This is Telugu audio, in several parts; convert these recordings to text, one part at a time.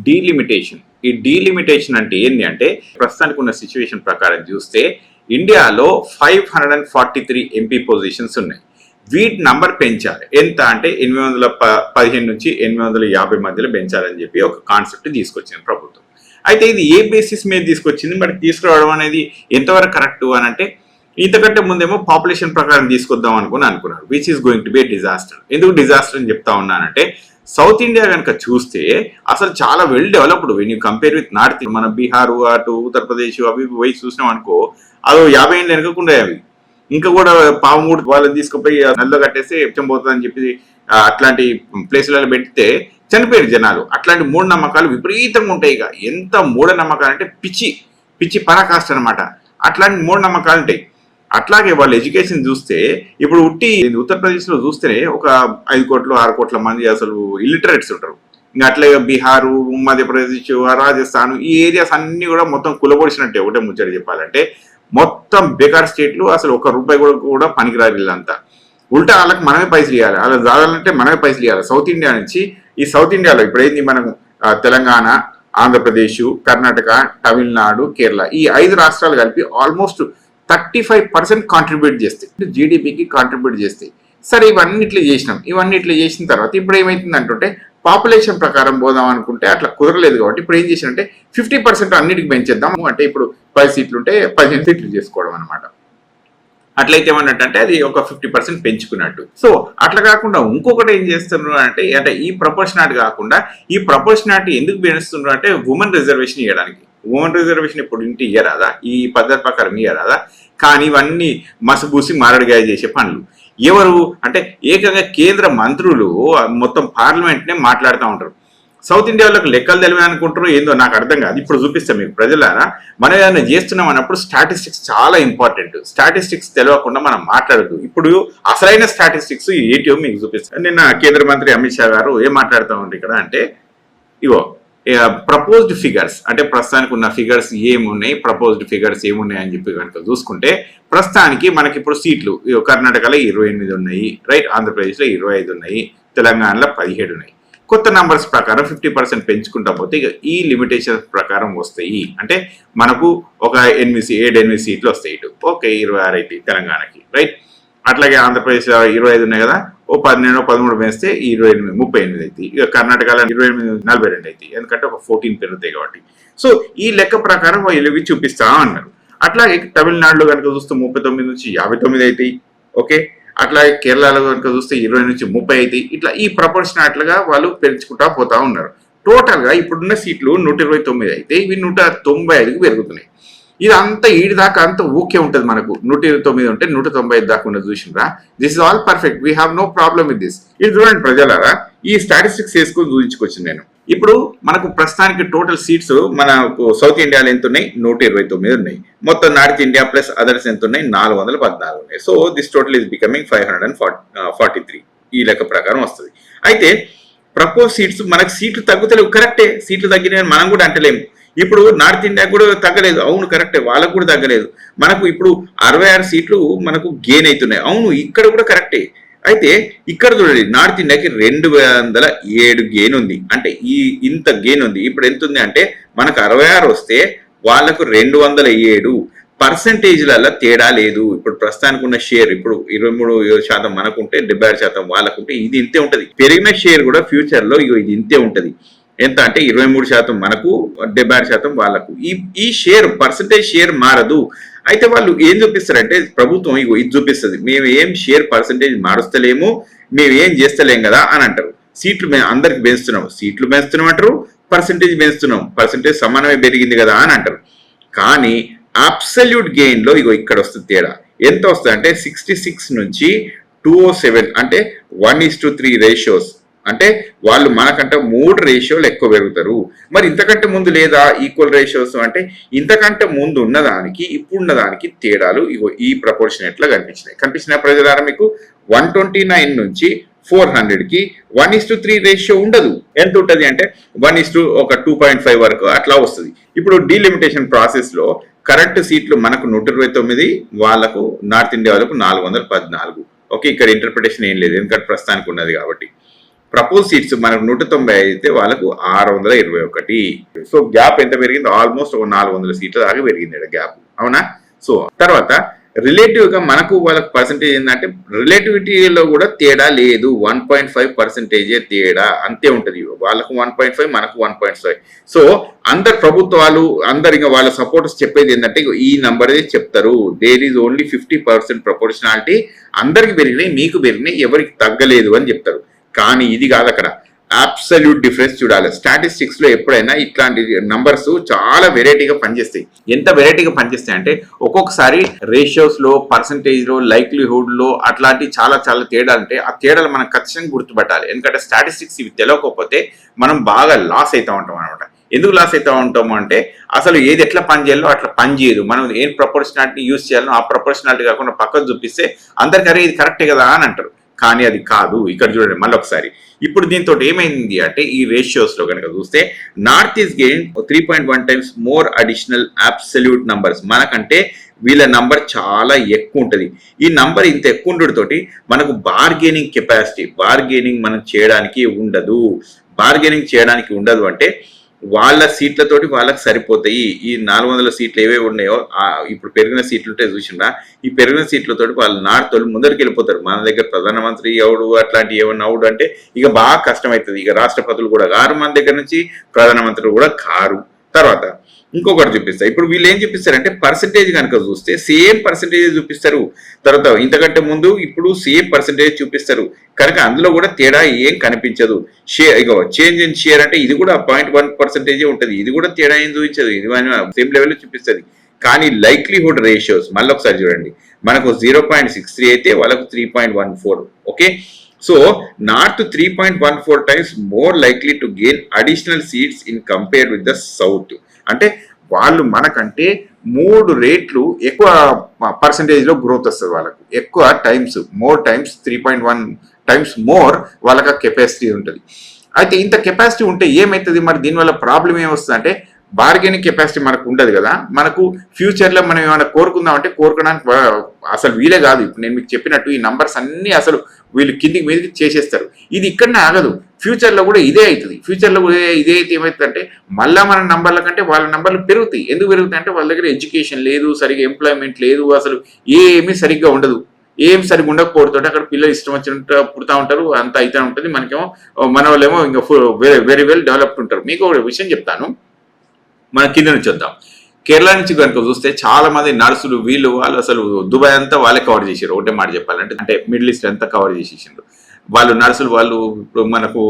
డీలిమిటేషన్. ఈ డీలిమిటేషన్ అంటే ఏంటి అంటే ప్రస్తుతానికి ఉన్న సిచ్యువేషన్ ప్రకారం చూస్తే ఇండియాలో 543 ఎంపీ పొజిషన్స్ ఉన్నాయి. వీటి నంబర్ పెంచాలి. ఎంత అంటే 815 నుంచి 850 మధ్యలో పెంచాలని చెప్పి ఒక కాన్సెప్ట్ తీసుకొచ్చింది ప్రభుత్వం. అయితే ఇది ఏ బేసిస్ మీద తీసుకొచ్చింది, మరి తీసుకురావడం అనేది ఎంతవరకు కరెక్ట్ అని అంటే, ఇంతకంటే ముందేమో పాపులేషన్ ప్రకారం తీసుకొద్దాం అనుకున్నారు, which is going to be disaster. ఎందుకు డిజాస్టర్ అని చెప్తా ఉన్నానంటే, సౌత్ ఇండియా కనుక చూస్తే అసలు చాలా well developed. When you compare with north, మన బీహార్ అటు ఉత్తరప్రదేశ్ అవి పోయి చూసినాం అనుకో, అదో 50 ఏళ్ళు వెనకకుండా అవి ఇంకా కూడా పాము కూడా వాళ్ళని తీసుకుపోయి నల్లో కట్టేసి పోతుందని చెప్పి అట్లాంటి ప్లేసులలో పెడితే చనిపోయారు జనాలు. అట్లాంటి మూఢనమ్మకాలు విపరీతంగా ఉంటాయి. ఇక ఎంత మూఢనమ్మకాలు అంటే పిచ్చి పిచ్చి పరాకాష్ట అనమాట. అట్లాంటి మూఢనమ్మకాలు ఉంటాయి. అట్లాగే వాళ్ళ ఎడ్యుకేషన్ చూస్తే ఇప్పుడు ఉత్తరప్రదేశ్లో చూస్తేనే ఒక 5 కోట్లు 6 కోట్ల మంది అసలు ఇల్లిటరేట్స్ ఉంటారు. ఇంకా అట్లాగే బీహారు, మధ్యప్రదేశ్, రాజస్థాన్ ఈ ఏరియాస్ అన్ని కూడా మొత్తం కులబొడిచినట్టే. ఒకటే ముచ్చట చెప్పాలంటే మొత్తం బేకార్ స్టేట్లు, అసలు 1 రూపాయి కూడా పనికిరారు వీళ్ళంతా. ఉల్టా వాళ్ళకి మనమే పైసలు ఇవ్వాలి, అలా జాగాలంటే మనమే పైసలు ఇవ్వాలి. సౌత్ ఇండియా నుంచి ఈ సౌత్ ఇండియాలో ఇప్పుడు ఏంది, మనం తెలంగాణ, ఆంధ్రప్రదేశ్, కర్ణాటక, తమిళనాడు, కేరళ ఈ 5 రాష్ట్రాలు కలిపి ఆల్మోస్ట్ 35% కాంట్రిబ్యూట్ చేస్తాయి, జీడిపికి కాంట్రిబ్యూట్ చేస్తాయి. సరే ఇవన్నిట్లు చేసినాం. ఇవన్నిట్లు చేసిన తర్వాత ఇప్పుడు ఏమైతుంది అంటుంటే, పాపులేషన్ ప్రకారం పోదాం అనుకుంటే అట్లా కుదరలేదు. కాబట్టి ఇప్పుడు ఏం చేసినంటే 50% అన్నిటికి పెంచేద్దాం. అంటే ఇప్పుడు 10 సీట్లు ఉంటే 15 సీట్లు చేసుకోవడం అనమాట. అట్లయితే ఏమన్నట్టు అది ఒక 50% పెంచుకున్నట్టు. సో అట్లా కాకుండా ఇంకొకటి ఏం చేస్తున్నారు అంటే ఈ ప్రపోర్షనాట్ కాకుండా ఈ ప్రపోర్షనాట్ ఎందుకు పెంచుతున్నారు అంటే ఉమెన్ రిజర్వేషన్ ఇవ్వడానికి. ఉమెన్ రిజర్వేషన్ ఇప్పుడు ఇంటి ఇయ్యరాదా, ఈ పద్ధతి ప్రకారం ఇయ్యరాదా? కానీ ఇవన్నీ మసబూసి మారడిగాయ చేసే పనులు. ఎవరు అంటే ఏకంగా కేంద్ర మంత్రులు మొత్తం పార్లమెంట్నే మాట్లాడుతూ ఉంటారు. సౌత్ ఇండియాలోకి లెక్కలు తెలివే అనుకుంటారు, ఏందో నాకు అర్థం కాదు. ఇప్పుడు చూపిస్తాం మీకు ప్రజలారా. మనం ఏదైనా చేస్తున్నాం అన్నప్పుడు స్టాటిస్టిక్స్ చాలా ఇంపార్టెంట్. స్టాటిస్టిక్స్ తెలియకుండా మనం మాట్లాడదు. ఇప్పుడు అసలైన స్టాటిస్టిక్స్ ఏంటో మీకు చూపిస్తాను. నిన్న కేంద్ర మంత్రి అమిత్ షా గారు ఏం మాట్లాడుతూ ఉంటారు ఇక్కడ అంటే, ఇగో ప్రపోజ్డ్ ఫిగర్స్ అంటే ప్రస్తుతానికి ఉన్న ఫిగర్స్ ఏమున్నాయి, ప్రపోజ్డ్ ఫిగర్స్ ఏమున్నాయి అని చెప్పి కనుక చూసుకుంటే, ప్రస్తుతానికి మనకి ఇప్పుడు సీట్లు కర్ణాటకలో 28 ఉన్నాయి, రైట్, ఆంధ్రప్రదేశ్లో 25 ఉన్నాయి, తెలంగాణలో 17 ఉన్నాయి. కొత్త నంబర్స్ ప్రకారం 50% పెంచుకుంటా పోతే ఇక ఈ లిమిటేషన్స్ ప్రకారం వస్తాయి. అంటే మనకు ఒక 7-8 సీట్లు వస్తాయి. ఇటు ఓకే 26 అయితే తెలంగాణకి, రైట్. అట్లాగే ఆంధ్రప్రదేశ్ 25 ఉన్నాయి కదా, ఓ 12-13 వేస్తే 28 38 అవుతాయి. ఇక కర్ణాటకలో 28 42 అవుతాయి, ఎందుకంటే ఒక 14 పెరుగుతాయి కాబట్టి. సో ఈ లెక్క ప్రకారం వీళ్ళు చూపిస్తా అన్నారు. అట్లాగే తమిళనాడులో కనుక చూస్తే 39 నుంచి 59 అవుతాయి, ఓకే. అట్లాగే కేరళలో కనుక చూస్తే 20 నుంచి 30 అవుతాయి. ఇట్లా ఈ ప్రపోర్షనాట్లుగా వాళ్ళు పెంచుకుంటా పోతా ఉన్నారు. టోటల్గా ఇప్పుడున్న సీట్లు 129 అయితే ఇవి 195కి పెరుగుతున్నాయి. ఇదంతా ఈడి దాకా అంతా ఓకే ఉంటుంది. మనకు 129 ఉంటే 195 దాకా ఉన్నది చూసిండ్రా. This is all perfect, we have no problem with this. ఇది చూడండి ప్రజలారా, ఈ స్టాటిస్టిక్స్ వేసుకొని చూపించుకొచ్చింది నేను. ఇప్పుడు మనకు ప్రస్తుతానికి టోటల్ సీట్స్ మనకు సౌత్ ఇండియాలో ఎంత ఉన్నాయి, 129 ఉన్నాయి. మొత్తం నార్త్ ఇండియా ప్లస్ అదర్స్ ఎంత ఉన్నాయి, 414 ఉన్నాయి. So this total is becoming 543 ఈ లెక్క ప్రకారం వస్తుంది. అయితే ప్రపోజ్ సీట్స్ మనకు సీట్లు తగ్గుతలేవు, కరెక్టే. సీట్లు తగ్గినాయని మనం కూడా అంటలేము. ఇప్పుడు నార్త్ ఇండియా కూడా తగ్గలేదు, అవును కరెక్టే, వాళ్ళకు కూడా తగ్గలేదు. మనకు ఇప్పుడు 66 సీట్లు మనకు గెయిన్ అవుతున్నాయి, అవును ఇక్కడ కూడా కరెక్టే. అయితే ఇక్కడ చూడండి, నార్త్ ఇండియాకి 207 గెయిన్ ఉంది. అంటే ఇంత గెయిన్ ఉంది. ఇప్పుడు ఎంత ఉంది అంటే మనకు 66 వస్తే వాళ్ళకు 207. పర్సంటేజ్లలో తేడా లేదు. ఇప్పుడు ప్రస్తుతానికి ఉన్న షేర్ ఇప్పుడు 23% మనకుంటే 76% వాళ్ళకుంటే ఇది ఇంతే ఉంటది. పెరిగిన షేర్ కూడా ఫ్యూచర్ లో ఇది ఇంతే ఉంటది. ఎంత అంటే 23% మనకు, 76% వాళ్ళకు. ఈ షేర్ పర్సంటేజ్ షేర్ మారదు. అయితే వాళ్ళు ఏం చూపిస్తారంటే, ప్రభుత్వం ఇది చూపిస్తుంది, మేము ఏం షేర్ పర్సంటేజ్ మారుస్తలేము, మేము ఏం చేస్తలేం కదా అని అంటారు. సీట్లు అందరికి పెంచుతున్నాం, సీట్లు పెంచుతున్నాం అంటారు, పర్సంటేజ్ పెంచుతున్నాం, పర్సంటేజ్ సమానమే పెరిగింది కదా అని అంటారు. కానీ అబ్సల్యూట్ గెయిన్ లో ఇక్కడ వస్తుంది తేడా. ఎంత వస్తుంది అంటే 66 నుంచి 207, అంటే 1:3 రేషియోస్. అంటే వాళ్ళు మనకంటే 3 రేషియోలు ఎక్కువ పెరుగుతారు. మరి ఇంతకంటే ముందు లేదా ఈక్వల్ రేషియోస్ అంటే, ఇంతకంటే ముందు ఉన్నదానికి ఇప్పుడున్న దానికి తేడాలు ఈ ప్రపోర్షనేట్లా కనిపించిన ప్రజలారా. మీకు 129 నుంచి 400కి 1:3 రేషియో ఉండదు. ఎంత ఉంటుంది అంటే 1:2.5 వరకు అట్లా వస్తుంది. ఇప్పుడు డీలిమిటేషన్ ప్రాసెస్ లో కరెక్ట్ సీట్లు మనకు 129, వాళ్ళకు నార్త్ ఇండియా వాళ్ళకు 414. ఓకే, ఇక్కడ ఇంటర్ప్రిటేషన్ ఏం లేదు, ఎందుకంటే ప్రస్తుతానికి ఉన్నది కాబట్టి. ప్రపోజ్ సీట్స్ మనకు 190 అయితే వాళ్ళకు 621. సో గ్యాప్ ఎంత పెరిగింది? ఆల్మోస్ట్ ఒక 400 సీట్ల దాకా పెరిగింది గ్యాప్, అవునా? సో తర్వాత రిలేటివ్ గా మనకు వాళ్ళకి పర్సంటేజ్ ఏంటంటే రిలేటివిటీలో కూడా తేడా లేదు, 1.5% తేడా అంతే ఉంటుంది. వాళ్ళకు 1.5, మనకు 1.5. సో అందరు ప్రభుత్వాలు అందరు ఇంకా వాళ్ళ సపోర్టర్స్ చెప్పేది ఏంటంటే ఈ నంబర్ చెప్తారు, దేర్ ఈజ్ ఓన్లీ 50% ప్రపోర్షనాలిటీ, అందరికి పెరిగినాయి మీకు పెరిగినాయి ఎవరికి తగ్గలేదు అని చెప్తారు. కానీ ఇది కాదు, అక్కడ అబ్సల్యూట్ డిఫరెన్స్ చూడాలి. స్టాటిస్టిక్స్ లో ఎప్పుడైనా ఇట్లాంటి నంబర్స్ చాలా వెరైటీగా పనిచేస్తాయి. ఎంత వెరైటీగా పనిచేస్తాయి అంటే ఒక్కొక్కసారి రేషియోస్ లో, పర్సంటేజ్ లో, లైక్లీహుడ్ లో అట్లాంటి చాలా చాలా తేడాలు అంటే ఆ తేడాలు మనం ఖచ్చితంగా గుర్తుపట్టాలి. ఎందుకంటే స్టాటిస్టిక్స్ ఇవి తెలియకపోతే మనం బాగా లాస్ అవుతా ఉంటాం అనమాట. ఎందుకు లాస్ అవుతా ఉంటాము అంటే అసలు ఏది ఎట్లా పని చేయాలో అట్లా పని చేయదు. మనం ఏం ప్రపోర్షనాలిటీ యూజ్ చేయాలో ఆ ప్రపోర్షనాలిటీ కాకుండా పక్కకు చూపిస్తే అందరికీ ఇది కరెక్టే కదా అని అంటారు. కానీ అది కాదు. ఇక్కడ చూడండి మళ్ళీ ఒకసారి. ఇప్పుడు దీంతో ఏమైంది అంటే ఈ రేషియోస్ లో కనుక చూస్తే north is gain 3.1 times more additional absolute numbers. మనకంటే వీళ్ళ నంబర్ చాలా ఎక్కువ ఉంటుంది. ఈ నంబర్ ఇంత ఎక్కువ ఉండటంతోటి మనకు బార్గెనింగ్ కెపాసిటీ, బార్గెనింగ్ మనం చేయడానికి ఉండదు. బార్గెనింగ్ చేయడానికి ఉండదు అంటే వాళ్ళ సీట్లతోటి వాళ్ళకి సరిపోతాయి. ఈ 400 సీట్లు ఏవేవి ఉన్నాయో ఇప్పుడు పెరిగిన సీట్లు ఉంటే చూసిందా, ఈ పెరిగిన సీట్లతోటి వాళ్ళు నార్త్ వాళ్ళు ముందరికి వెళ్ళిపోతారు. మన దగ్గర ప్రధానమంత్రి ఎవడు అట్లాంటి ఏమన్నా అవుడు అంటే ఇక బాగా కష్టమవుతుంది. ఇక రాష్ట్రపతులు కూడా కారు, మన దగ్గర నుంచి ప్రధానమంత్రులు కూడా కారు. తర్వాత ఇంకొకటి చూపిస్తారు. ఇప్పుడు వీళ్ళు ఏం చూపిస్తారంటే పర్సంటేజ్ కనుక చూస్తే సేమ్ పర్సంటేజ్ చూపిస్తారు. తర్వాత ఇంతకంటే ముందు ఇప్పుడు సేమ్ పర్సంటేజ్ చూపిస్తారు. కనుక అందులో కూడా తేడా ఏం కనిపించదు. షేర్ ఇక చేంజ్ ఇన్ షేర్ అంటే ఇది కూడా 0.1% ఉంటుంది. ఇది కూడా తేడా ఏం చూపించదు, ఇది సేమ్ లెవెల్లో చూపిస్తుంది. కానీ లైక్లీహుడ్ రేషియోస్ మళ్ళీ ఒకసారి చూడండి. మనకు 0.63 అయితే వాళ్ళకు 3.14. Okay, so north 3.14 times more likely to gain additional seats in compare with the south. అంటే వాళ్ళు మనకంటే 3 రెట్లు ఎక్కువ పర్సంటేజ్ లో గ్రోత్ వస్తుంది. వాళ్ళకు ఎక్కువ times, more times 3.1 times more వాళ్ళకి కెపాసిటీ ఉంటుంది. అయితే ఇంత కెపాసిటీ ఉంటే ఏమవుతుంది మరి? దీనివల్ల ప్రాబ్లం ఏమొస్తుంది అంటే బార్గెనింగ్ కెపాసిటీ మనకు ఉండదు కదా. మనకు ఫ్యూచర్లో మనం ఏమైనా కోరుకుందామంటే కోరుకోవడానికి అసలు వీలే కాదు. ఇప్పుడు నేను మీకు చెప్పినట్టు ఈ నంబర్స్ అన్నీ అసలు వీళ్ళు కిందికి మీదకి చేసేస్తారు. ఇది ఇక్కడనే ఆగదు, ఫ్యూచర్లో కూడా ఇదే అవుతుంది. ఫ్యూచర్లో కూడా ఇదే అయితే ఏమవుతుందంటే మళ్ళీ మన నంబర్ల కంటే వాళ్ళ నంబర్లు పెరుగుతాయి. ఎందుకు పెరుగుతాయి అంటే వాళ్ళ దగ్గర ఎడ్యుకేషన్ లేదు, సరిగ్గా ఎంప్లాయ్మెంట్ లేదు, అసలు ఏమీ సరిగ్గా ఉండదు. ఏం సరిగ్గా ఉండకపోతే అక్కడ పిల్లలు ఇష్టం వచ్చినట్టు పుడతా ఉంటారు, అంత అయితే ఉంటుంది. మనకేమో మన వాళ్ళేమో ఇంకా వెరీ వెల్ డెవలప్డ్ ఉంటారు. మీకు ఒక విషయం చెప్తాను, మన కింద నుంచి వద్దాం. కేరళ నుంచి కనుక చూస్తే చాలా మంది నర్సులు వీళ్ళు వాళ్ళు అసలు దుబాయ్ అంతా వాళ్ళే కవర్ చేసారు. ఒకటే మాట చెప్పాలంటే అంటే మిడిల్ ఈస్ట్ అంతా కవర్ చేసేసిండ్రు వాళ్ళు నర్సులు. వాళ్ళు ఇప్పుడు మనకు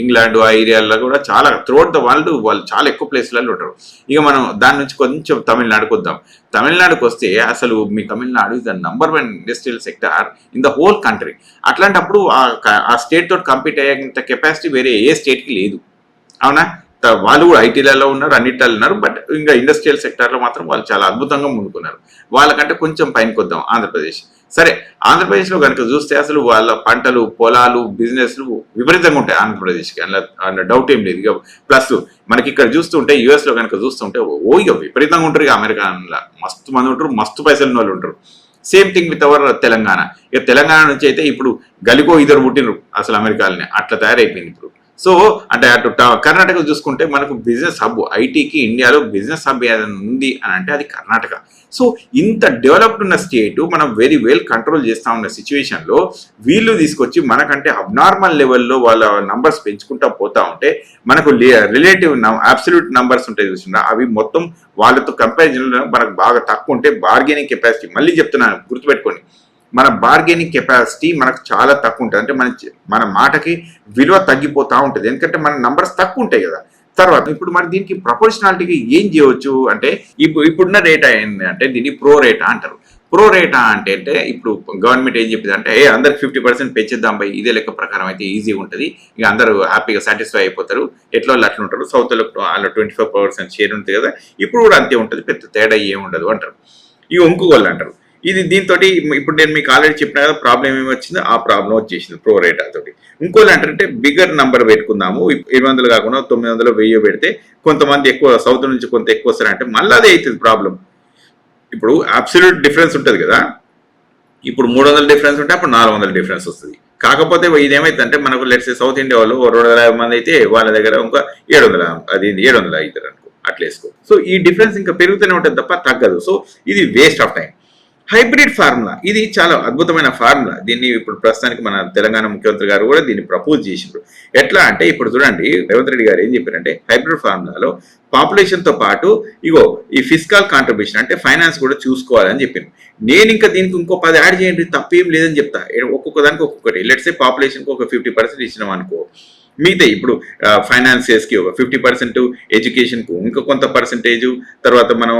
ఇంగ్లాండ్ ఆ ఏరియాలో కూడా చాలా త్రూఅవుట్ ద వరల్డ్ వాళ్ళు చాలా ఎక్కువ ప్లేస్లలో ఉంటారు. ఇక మనం దాని నుంచి కొంచెం తమిళనాడుకు వద్దాం. తమిళనాడుకు వస్తే అసలు మీ Tamil Nadu is the #1 industrial sector in the whole country. అట్లాంటప్పుడు ఆ స్టేట్ తోటి కంపీట్ అయ్యేంత కెపాసిటీ వేరే ఏ స్టేట్కి లేదు, అవునా? వాళ్ళు కూడా ఐటీలలో ఉన్నారు, అన్నిటిలో ఉన్నారు. బట్ ఇంకా ఇండస్ట్రియల్ సెక్టార్లో మాత్రం వాళ్ళు చాలా అద్భుతంగా ముందుకున్నారు. వాళ్ళకంటే కొంచెం పైనకి వద్దాం ఆంధ్రప్రదేశ్. సరే, ఆంధ్రప్రదేశ్లో కనుక చూస్తే అసలు వాళ్ళ పంటలు, పొలాలు, బిజినెస్లు విపరీతంగా ఉంటాయి ఆంధ్రప్రదేశ్కి, అందులో డౌట్ ఏం లేదు. ఇక ప్లస్ మనకి ఇక్కడ చూస్తుంటే యుఎస్లో కనుక చూస్తుంటే ఇక విపరీతంగా ఉంటారు. ఇక అమెరికాలో మస్తు మంది ఉంటారు, మస్తు పైసలు ఉన్న వాళ్ళు ఉంటారు. Same thing with our Telangana. ఇక తెలంగాణ నుంచి అయితే ఇప్పుడు గలికో ఇద్దరు పుట్టినరు అసలు అమెరికాలోనే, అట్లా తయారైపోయింది ఇప్పుడు. సో అంటే అటు కర్ణాటక చూసుకుంటే మనకు బిజినెస్ హబ్, ఐటీకి ఇండియాలో బిజినెస్ హబ్ ఏదైనా ఉంది అని అంటే అది కర్ణాటక. సో ఇంత డెవలప్డ్ ఉన్న స్టేట్ మనం వెరీ వెల్ కంట్రోల్ చేస్తూ ఉన్న సిచ్యువేషన్లో వీళ్ళు తీసుకొచ్చి మనకంటే అబ్నార్మల్ లెవెల్లో వాళ్ళ నంబర్స్ పెంచుకుంటూ పోతా ఉంటే మనకు రిలేటివ్ అబ్సల్యూట్ నంబర్స్ ఉంటాయి చూసినా అవి మొత్తం వాళ్ళతో కంపారిజన్లో మనకు బాగా తక్కువ ఉంటే బార్గెనింగ్ కెపాసిటీ, మళ్ళీ చెప్తున్నాను గుర్తుపెట్టుకోండి, మన బార్గెనింగ్ కెపాసిటీ మనకు చాలా తక్కువ ఉంటుంది. అంటే మన మాటకి విలువ తగ్గిపోతూ ఉంటుంది, ఎందుకంటే మన నంబర్స్ తక్కువ ఉంటాయి కదా. తర్వాత ఇప్పుడు మరి దీనికి ప్రపోర్షనాలిటీకి ఏం చేయవచ్చు అంటే ఇప్పుడున్న రేటా ఏంటి అంటే దీన్ని ప్రో రేటా అంటారు. ప్రో రేటా అంటే ఇప్పుడు గవర్నమెంట్ ఏం చెప్పింది అంటే అందరికి 50% పెంచేద్దాం బై, ఇదే లెక్క ప్రకారం అయితే ఈజీగా ఉంటుంది, ఇక అందరూ హ్యాపీగా సాటిస్ఫై అయిపోతారు, ఎట్లా వాళ్ళు అట్లా ఉంటారు. సౌత్లో వాళ్ళు 25% షేర్ ఉంటుంది కదా, ఇప్పుడు కూడా అంతే ఉంటుంది, పెద్ద తేడా ఏముండదు అంటారు. ఇక ఇంకోళ్ళు అంటారు ఇది దీంతో. ఇప్పుడు నేను మీకు ఆల్రెడీ చెప్పిన కదా ప్రాబ్లం ఏమి వచ్చిందో ఆ ప్రాబ్లం వచ్చేసింది ప్రో రేటా తోటి. ఇంకోళ్ళు అంటే బిగ్గర్ నంబర్ పెట్టుకుందాము, 700 కాకుండా 900, 1000 పెడితే కొంతమంది ఎక్కువ సౌత్ నుంచి కొంత ఎక్కువ వస్తారంటే మళ్ళీ అదే అవుతుంది ప్రాబ్లం. ఇప్పుడు అబ్సల్యూట్ డిఫరెన్స్ ఉంటుంది కదా, ఇప్పుడు 300 డిఫరెన్స్ ఉంటే అప్పుడు 400 డిఫరెన్స్ వస్తుంది. కాకపోతే ఇదేమైతుందంటే మనకు లెట్స్ సౌత్ ఇండియా వాళ్ళు 250 మంది అయితే వాళ్ళ దగ్గర ఇంకా 700, అది 700 అవుతారు అనుకో, అట్లా వేసుకో. సో ఈ డిఫరెన్స్ ఇంకా పెరుగుతూనే ఉంటుంది తప్ప తగ్గదు. సో ఇది waste of time. Hybrid formula ఇది చాలా అద్భుతమైన ఫార్ములా. దీన్ని ఇప్పుడు ప్రస్తుతానికి మన తెలంగాణ ముఖ్యమంత్రి గారు కూడా దీన్ని ప్రపోజ్ చేసిండ్రు. ఎట్లా అంటే ఇప్పుడు చూడండి, రేవంత్ రెడ్డి గారు ఏం చెప్పారంటే హైబ్రిడ్ ఫార్ములాలో పాపులేషన్తో పాటు ఇగో ఈ ఫిస్కల్ కాంట్రిబ్యూషన్ అంటే ఫైనాన్స్ కూడా చూసుకోవాలని చెప్పింది. నేను ఇంకా దీనికి ఇంకో 10 యాడ్ చేయండి తప్పేం లేదని చెప్తా. ఒక్కొక్క దానికి ఒక్కొక్కటి. లెట్స్ సే పాపులేషన్కి ఒక 50% ఇచ్చినాం అనుకో, మిగతా ఇప్పుడు ఫైనాన్సియర్స్కి ఒక 50%, ఎడ్యుకేషన్కు ఇంకా కొంత పర్సంటేజ్, తర్వాత మనం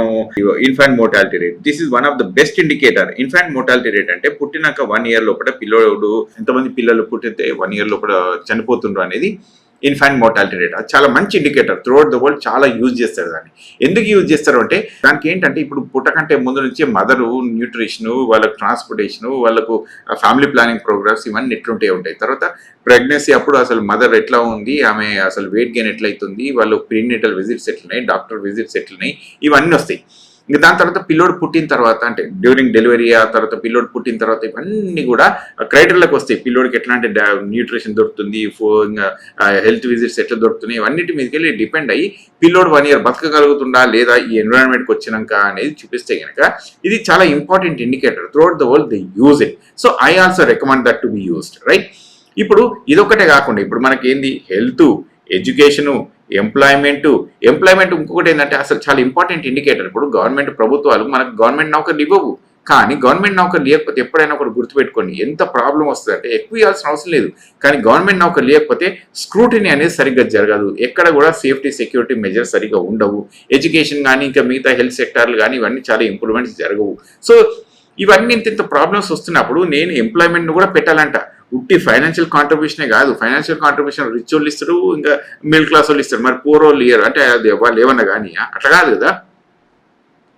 infant mortality rate. This is one of the best indicator. Infant mortality rate అంటే పుట్టినాక 1 year లోపల పిల్లోడు ఎంతమంది పిల్లలు పుట్టితే 1 year లోపల చనిపోతుండ్రు అనేది ఇన్ఫాంట్ మోర్టాలిటీ రేట్. అది చాలా మంచి ఇండికేటర్. త్రూఅవుట్ ద వరల్డ్ చాలా యూజ్ చేస్తారు దాన్ని. ఎందుకు యూజ్ చేస్తారు అంటే దానికి ఏంటంటే ఇప్పుడు పుట్టకంటే ముందు నుంచే మదరు న్యూట్రిషను, వాళ్ళకు ట్రాన్స్పోర్టేషను, వాళ్ళకు ఫ్యామిలీ ప్లానింగ్ ప్రోగ్రామ్స్ ఇవన్నీ ఎట్లుంటే ఉంటాయి. తర్వాత ప్రెగ్నెన్సీ అప్పుడు అసలు మదర్ ఎట్లా ఉంది, ఆమె అసలు వెయిట్ గెయిన్ ఎట్లయితుంది, వాళ్ళు ప్రీనేటల్ విజిట్స్ ఎట్లున్నాయి, డాక్టర్ విజిట్స్ ఎట్లున్నాయి, ఇవన్నీ వస్తాయి. ఇంకా దాని తర్వాత పిల్లోడు పుట్టిన తర్వాత అంటే డ్యూరింగ్ డెలివరీ, ఆ తర్వాత పిల్లోడు పుట్టిన తర్వాత ఇవన్నీ కూడా క్రైటీరియాలోకి వస్తాయి. పిల్లోడికి ఎట్లాంటి న్యూట్రిషన్ దొరుకుతుంది, హెల్త్ విజిట్స్ ఎట్లా దొరుకుతున్నాయి, ఇవన్నిటి మీదకి వెళ్ళి డిపెండ్ అయ్యి పిల్లోడు 1 year బతకగలుగుతుందా లేదా ఈ ఎన్విరాన్మెంట్కి వచ్చినాక అనేది చూపిస్తే కనుక ఇది చాలా important indicator. Throughout the world they use it. So I also recommend that to be used, right? ఇప్పుడు ఇదొక్కటే కాకుండా ఇప్పుడు మనకి ఏంది హెల్త్, ఎడ్యుకేషను, ఎంప్లాయ్మెంట్ ఇంకొకటి ఏంటంటే అసలు చాలా ఇంపార్టెంట్ ఇండికేటర్. ఇప్పుడు గవర్నమెంట్ ప్రభుత్వాలు మనకు గవర్నమెంట్ నౌకర్లు ఇవ్వవు, కానీ గవర్నమెంట్ నౌకర్లు లేకపోతే ఎప్పుడైనా ఒకటి గుర్తుపెట్టుకోండి ఎంత ప్రాబ్లం వస్తుంది అంటే ఎక్కువ ఇవ్వాల్సిన అవసరం లేదు, కానీ గవర్నమెంట్ నౌకర్లు లేకపోతే స్క్రూటినీ అనేది సరిగ్గా జరగదు, ఎక్కడ కూడా సేఫ్టీ సెక్యూరిటీ మెజర్స్ సరిగ్గా ఉండవు, ఎడ్యుకేషన్ కానీ ఇంకా మిగతా హెల్త్ సెక్టార్లు కానీ ఇవన్నీ చాలా ఇంప్రూవ్మెంట్స్ జరగవు. సో ఇవన్నీ ఇంత ప్రాబ్లమ్స్ వస్తున్నప్పుడు నేను ఎంప్లాయ్మెంట్ను కూడా పెట్టాలంట. ఉట్టి ఫైనాన్షియల్ కాంట్రిబ్యూషనే కాదు, ఫైనాన్షియల్ కాంట్రిబ్యూషన్ రిచ్ వాళ్ళు ఇస్తారు, ఇంకా మిడిల్ క్లాస్ వాళ్ళు ఇస్తారు, మరి పూర్ వాళ్ళు ఇయ్యరు అంటే అది వాళ్ళు ఏమన్నా కానీ అట్లా కాదు కదా.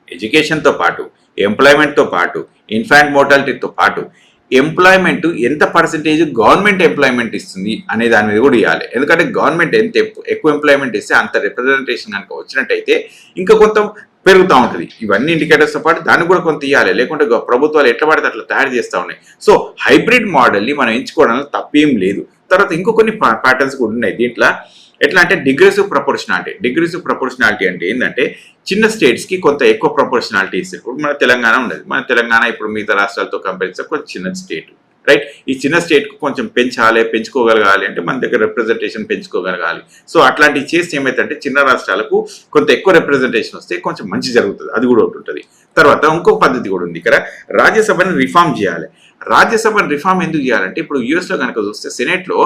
ఎడ్యుకేషన్తో పాటు, ఎంప్లాయ్మెంట్తో పాటు, ఇన్ఫాంట్ మోర్టాలిటీతో పాటు ఎంప్లాయ్మెంట్ ఎంత పర్సెంటేజ్ గవర్నమెంట్ ఎంప్లాయ్మెంట్ ఇస్తుంది అనే దాని మీద కూడా ఇవ్వాలి. ఎందుకంటే గవర్నమెంట్ ఎంత ఎక్కువ ఎంప్లాయ్మెంట్ ఇస్తే అంత రిప్రజెంటేషన్ కనుక వచ్చినట్టయితే ఇంకా కొంత పెరుగుతూ ఉంటుంది. ఇవన్నీ ఇండికేటర్స్తో పాటు దాన్ని కూడా కొంత ఇవ్వాలి, లేకుంటే ప్రభుత్వాలు ఎట్లా పడితే అట్లా తయారు చేస్తూ ఉన్నాయి. సో హైబ్రిడ్ మోడల్ని మనం ఎంచుకోవడంలో తప్పేం లేదు. తర్వాత ఇంకో కొన్ని ప్యాటర్న్స్ కూడా ఉన్నాయి దీంట్లో. ఎట్లా అంటే డిగ్రెసివ్ ప్రపోర్షనాలిటీ అంటే ఏంటంటే చిన్న స్టేట్స్కి కొంత ఎక్కువ ప్రపోర్షనాలిటీ ఇస్తారు. ఇప్పుడు మన తెలంగాణ ఉన్నది, మన తెలంగాణ ఇప్పుడు మిగతా రాష్ట్రాలతో కంపేర్ చేస్తే కొంచెం చిన్న స్టేట్, రైట్? ఈ చిన్న స్టేట్కు కొంచెం పెంచుకోగలగాలి అంటే మన దగ్గర రిప్రజెంటేషన్ పెంచుకోగలగాలి. సో అట్లాంటివి చేస్తే ఏమైతే చిన్న రాష్ట్రాలకు కొంత ఎక్కువ రిప్రజెంటేషన్ వస్తే కొంచెం మంచి జరుగుతుంది, అది కూడా ఒకటి ఉంటుంది. తర్వాత ఇంకొక పద్ధతి కూడా ఉంది ఇక్కడ, రాజ్యసభను రిఫార్మ్ చేయాలి. రాజ్యసభను రిఫార్మ్ ఎందుకు చేయాలంటే ఇప్పుడు యూఎస్లో కనుక చూస్తే సెనేట్లో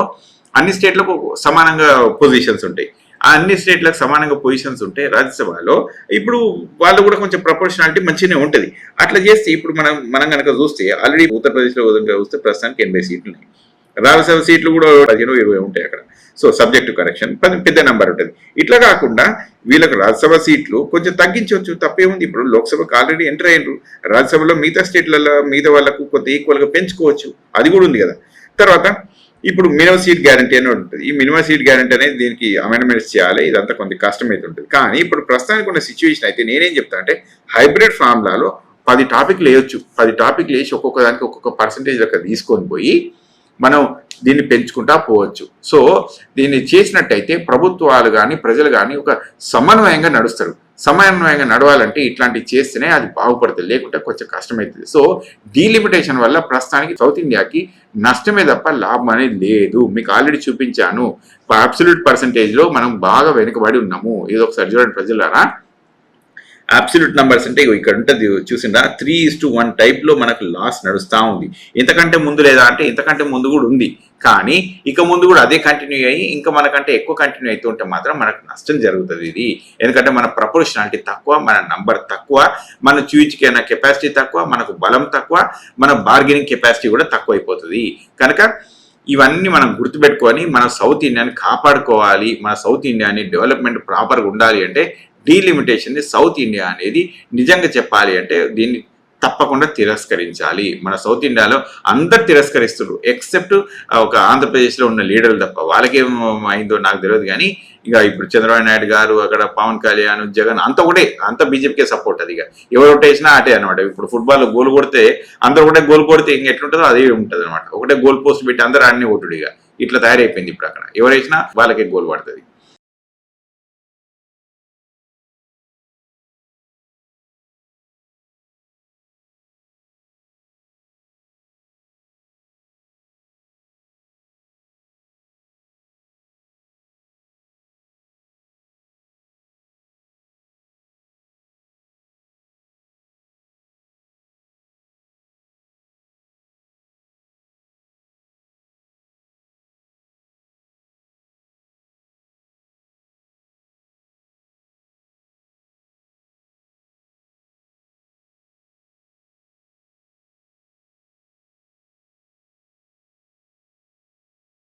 అన్ని స్టేట్లకు సమానంగా పొజిషన్స్ ఉంటాయి, ఆ అన్ని స్టేట్లకు సమానంగా పొజిషన్స్ ఉంటాయి. రాజ్యసభలో ఇప్పుడు వాళ్ళు కూడా కొంచెం ప్రపోర్షనాలిటీ మంచిగానే ఉంటుంది. అట్లా చేస్తే ఇప్పుడు మనం కనుక చూస్తే ఆల్రెడీ ఉత్తరప్రదేశ్లో చూస్తే ప్రస్తుతానికి 80 సీట్లు ఉన్నాయి, రాజ్యసభ సీట్లు కూడా 15-20 ఉంటాయి అక్కడ. సో సబ్జెక్ట్ టు కరెక్షన్ పెద్ద నెంబర్ ఉంటుంది. ఇట్లా కాకుండా వీళ్ళకి రాజ్యసభ సీట్లు కొంచెం తగ్గించవచ్చు, తప్పేముంది. ఇప్పుడు లోక్సభకు ఆల్రెడీ ఎంటర్ అయ్యారు, రాజ్యసభలో మిగతా స్టేట్లలో మిగతా వాళ్ళకు కొంత ఈక్వల్గా పెంచుకోవచ్చు, అది కూడా ఉంది కదా. తర్వాత ఇప్పుడు మినిమం సీట్ గ్యారంటీ అనేది ఉంటుంది. ఈ మినిమం సీట్ గ్యారంటీ అనేది దీనికి అమెండ్మెంట్స్ చేయాలి, ఇదంతా కొంత కష్టం అయితే ఉంటుంది. కానీ ఇప్పుడు ప్రస్తుతానికి ఉన్న సిచ్యువేషన్ అయితే నేనేం చెప్తాను అంటే హైబ్రిడ్ ఫార్ములాలో 10 టాపిక్లు వేయొచ్చు. 10 టాపిక్లు వేసి ఒక్కొక్క దానికి ఒక్కొక్క పర్సంటేజ్ లెక్క తీసుకొని పోయి మనం దీన్ని పెంచుకుంటా పోవచ్చు. సో దీన్ని చేసినట్టయితే ప్రభుత్వాలు కానీ ప్రజలు కానీ ఒక సమన్వయంగా నడుస్తారు. సమన్వయంగా నడవాలంటే ఇట్లాంటివి చేస్తేనే అది బాగుపడుతుంది, లేకుంటే కొంచెం కష్టమవుతుంది. సో డీలిమిటేషన్ వల్ల ప్రస్తుతానికి సౌత్ ఇండియాకి నష్టమే తప్ప లాభం అనేది లేదు. మీకు ఆల్రెడీ చూపించాను, అబ్సల్యూట్ పర్సంటేజ్లో మనం బాగా వెనుకబడి ఉన్నాము. ఇది ఒకసారి చూడండి ప్రజలారా, అబ్సల్యూట్ నంబర్స్ అంటే ఇక్కడ ఉంటుంది చూసిందా, 3:1 టైప్లో మనకు లాస్ నడుస్తూ ఉంది. ఇంతకంటే ముందు లేదా అంటే ఇంతకంటే ముందు కూడా ఉంది, కానీ ఇక ముందు కూడా అదే కంటిన్యూ అయ్యి ఇంకా మనకంటే ఎక్కువ కంటిన్యూ అవుతుంటే మాత్రం మనకు నష్టం జరుగుతుంది ఇది. ఎందుకంటే మన ప్రపోర్షనాలిటీ తక్కువ, మన నంబర్ తక్కువ, మన చూయించుకైన కెపాసిటీ తక్కువ, మనకు బలం తక్కువ, మన బార్గెనింగ్ కెపాసిటీ కూడా తక్కువ అయిపోతుంది. కనుక ఇవన్నీ మనం గుర్తుపెట్టుకొని మన సౌత్ ఇండియాని కాపాడుకోవాలి. మన సౌత్ ఇండియాని డెవలప్మెంట్ ప్రాపర్గా ఉండాలి అంటే డీలిమిటేషన్ సౌత్ ఇండియా అనేది నిజంగా చెప్పాలి అంటే దీన్ని తప్పకుండా తిరస్కరించాలి. మన సౌత్ ఇండియాలో అందరు తిరస్కరిస్తున్నారు ఎక్సెప్ట్ ఒక ఆంధ్రప్రదేశ్లో ఉన్న లీడర్లు తప్ప. వాళ్ళకేం అయిందో నాకు తెలియదు కానీ ఇక ఇప్పుడు చంద్రబాబు నాయుడు గారు, అక్కడ పవన్ కళ్యాణ్, జగన్ అంత ఒకటే, అంత బీజేపీకే సపోర్ట్. అది ఇక ఎవరు ఒకటేసినా అటే అనమాట. ఇప్పుడు ఫుట్బాల్ గోల్ కొడితే అందరూ ఒకటే గోల్ కొడితే ఇంక ఎట్లుంటుందో అదే ఉంటుంది అనమాట. ఒకటే గోల్ పోస్ట్ పెట్టి అందరూ ఆడనే ఓటుడు. ఇక ఇట్లా తయారైపోయింది ఇప్పుడు. అక్కడ ఎవరు వేసినా వాళ్ళకే గోల్ పడుతుంది.